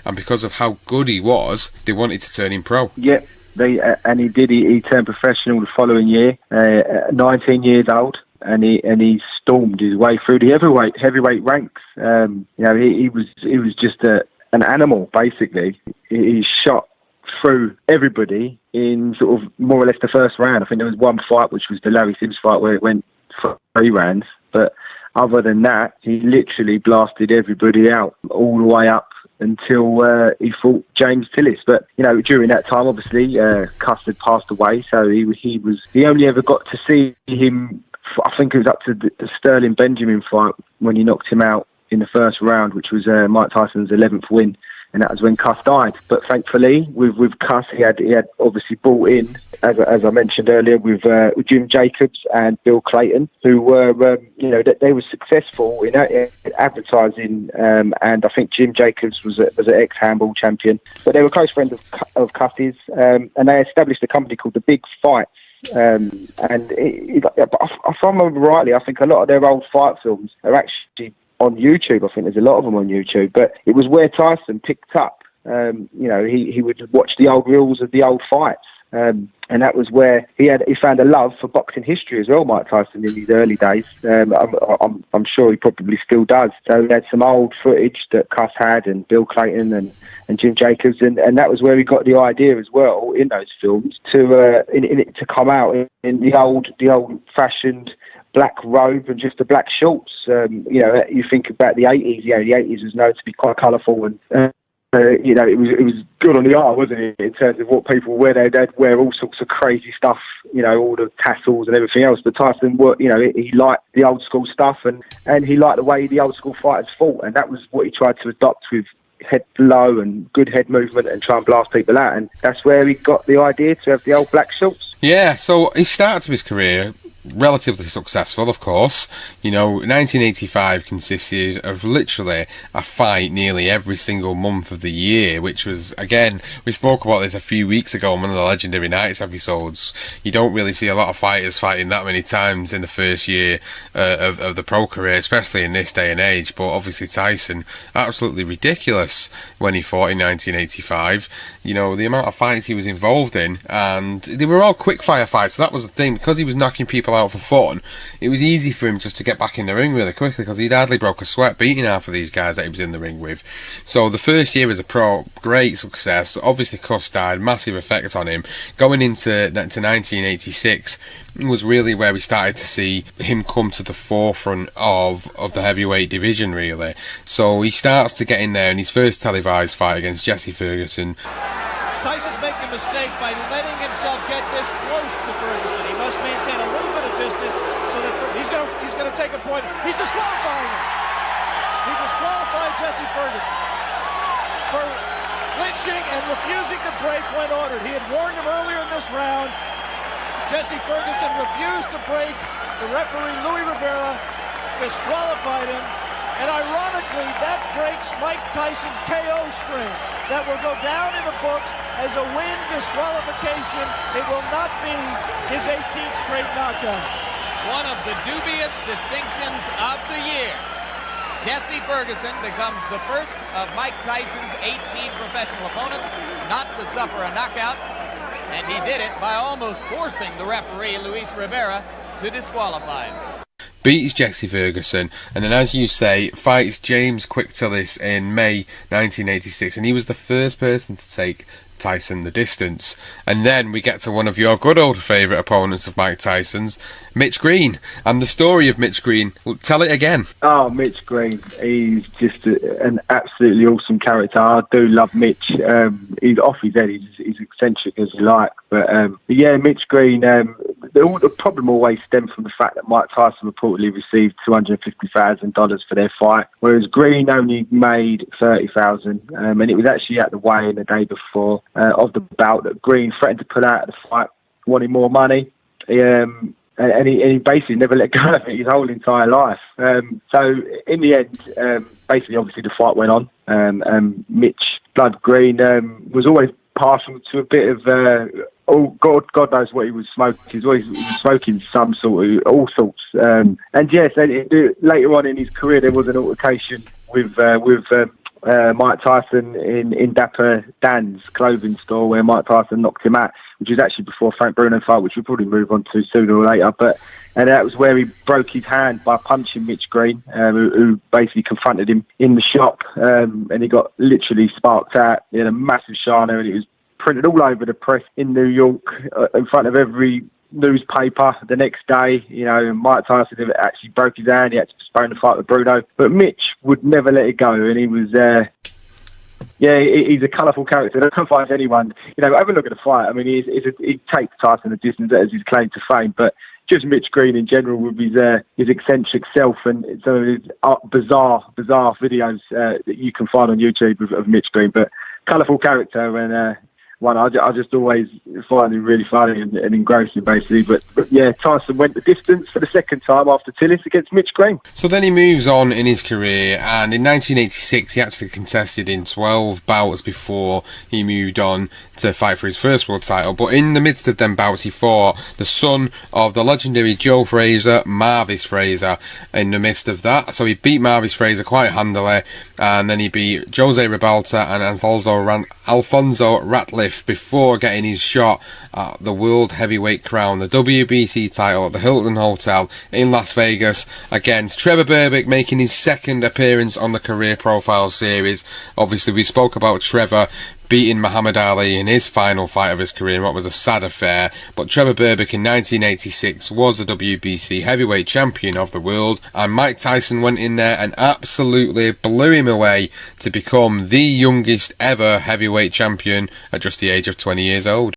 and because of how good he was, they wanted to turn him pro. Yeah, and he did. He turned professional the following year, 19 years old, and he stormed his way through the heavyweight ranks. He was just an animal, basically. He shot through everybody in sort of more or less the first round. I think there was one fight, which was the Larry Sims fight, where it went for 3 rounds. But other than that, he literally blasted everybody out all the way up until he fought James Tillis. But during that time, obviously, Cuss had passed away, so he only ever got to see him. I think it was up to the Sterling Benjamin fight when he knocked him out in the first round, which was Mike Tyson's 11th win. And that was when Cuss died. But thankfully, with Cuss, he had obviously brought in, as I mentioned earlier, with Jim Jacobs and Bill Clayton, who were, they were successful in advertising. And I think Jim Jacobs was an ex-handball champion. But they were close friends of Cuss's. And they established a company called The Big Fights. If I remember rightly, I think a lot of their old fight films are actually on YouTube. I think there's a lot of them on YouTube, but it was where Tyson picked up. He would watch the old reels of the old fights, and that was where he found a love for boxing history as well. Mike Tyson in his early days, I'm sure he probably still does. So he had some old footage that Cuss had, and Bill Clayton and Jim Jacobs, and that was where he got the idea as well in those films to come out in the old fashioned black robe and just the black shorts. You think about the 80s. The 80s was known to be quite colourful, and it was good on the eye, wasn't it? In terms of what people wear, they'd wear all sorts of crazy stuff, all the tassels and everything else. But Tyson, he liked the old school stuff, and he liked the way the old school fighters fought, and that was what he tried to adopt with head low and good head movement and try and blast people out. And that's where he got the idea to have the old black shorts. Yeah, so he started his career relatively successful, of course. 1985 consisted of literally a fight nearly every single month of the year, which was, again, we spoke about this a few weeks ago on one of the Legendary Nights episodes. You don't really see a lot of fighters fighting that many times in the first year of the pro career, especially in this day and age. But obviously Tyson, absolutely ridiculous when he fought in 1985. The amount of fights he was involved in, and they were all quick fire fights. So that was the thing, because he was knocking people out for fun, it was easy for him just to get back in the ring really quickly, because he'd hardly broke a sweat beating half of these guys that he was in the ring with. So the first year as a pro, great success. Obviously Cuss died, massive effect on him. Going into 1986 was really where we started to see him come to the forefront of the heavyweight division, really. So he starts to get in there in his first televised fight against Jesse Ferguson. Tyson's making a mistake by letting himself get this close to Ferguson. He must maintain a little bit of distance so that he's going to take a point. He's disqualifying him. He disqualified Jesse Ferguson for clinching and refusing to break when ordered. He had warned him earlier in this round. Jesse Ferguson refused to break. The referee, Louis Rivera, disqualified him. And ironically, that breaks Mike Tyson's KO string. That will go down in the books as a win disqualification. It will not be his 18th straight knockout. One of the dubious distinctions of the year. Jesse Ferguson becomes the first of Mike Tyson's 18 professional opponents not to suffer a knockout. And he did it by almost forcing the referee, Luis Rivera, to disqualify him. Beats Jesse Ferguson, and then, as you say, fights James Quick Tillis in May 1986, and he was the first person to take Tyson the distance. And then we get to one of your good old favourite opponents of Mike Tyson's, Mitch Green. And the story of Mitch Green, tell it again. Oh, Mitch Green, he's just an absolutely awesome character. I do love Mitch. He's off his head, he's eccentric as you like. But yeah, Mitch Green, the problem always stemmed from the fact that Mike Tyson reportedly received $250,000 for their fight, whereas Green only made $30,000, and it was actually at the weigh-in the day before of the bout that Green threatened to pull out of the fight, wanting more money, and he basically never let go of it his whole entire life. So in the end, basically, obviously the fight went on. Mitch Blood Green was always partial to a bit of God knows what he was smoking. He was smoking some sort of all sorts. And yes, later on in his career there was an altercation with Mike Tyson in Dapper Dan's clothing store, where Mike Tyson knocked him out, which was actually before Frank Bruno fight, which we'll probably move on to sooner or later. And that was where he broke his hand by punching Mitch Green, who basically confronted him in the shop, and he got literally sparked out. He had a massive shiner, and it was printed all over the press in New York, in front of every newspaper the next day. And Mike Tyson actually broke his hand. He had to postpone the fight with Bruno, but Mitch would never let it go, and he was he's a colourful character. I don't find anyone, have a look at the fight. I mean, he takes Tyson a distance as his claim to fame, but just Mitch Green in general, with his eccentric self and some of his bizarre videos that you can find on YouTube of Mitch Green, but colourful character, and one I just always find him really funny and engrossing, basically. But yeah, Tyson went the distance for the second time after Tillis against Mitch Green. So then he moves on in his career, and in 1986 he actually contested in 12 bouts before he moved on to fight for his first world title. But in the midst of them bouts, he fought the son of the legendary Joe Frazier, Marvis Frazier, in the midst of that. So he beat Marvis Frazier quite handily, and then he beat Jose Ribalta and Alfonso Ratliff before getting his shot at the World Heavyweight crown, the WBC title, at the Hilton Hotel in Las Vegas against Trevor Berbick, making his second appearance on the Career Profile series. Obviously, we spoke about Trevor beating Muhammad Ali in his final fight of his career, what was a sad affair, but Trevor Berbick in 1986 was the WBC heavyweight champion of the world, and Mike Tyson went in there and absolutely blew him away to become the youngest ever heavyweight champion at just the age of 20 years old.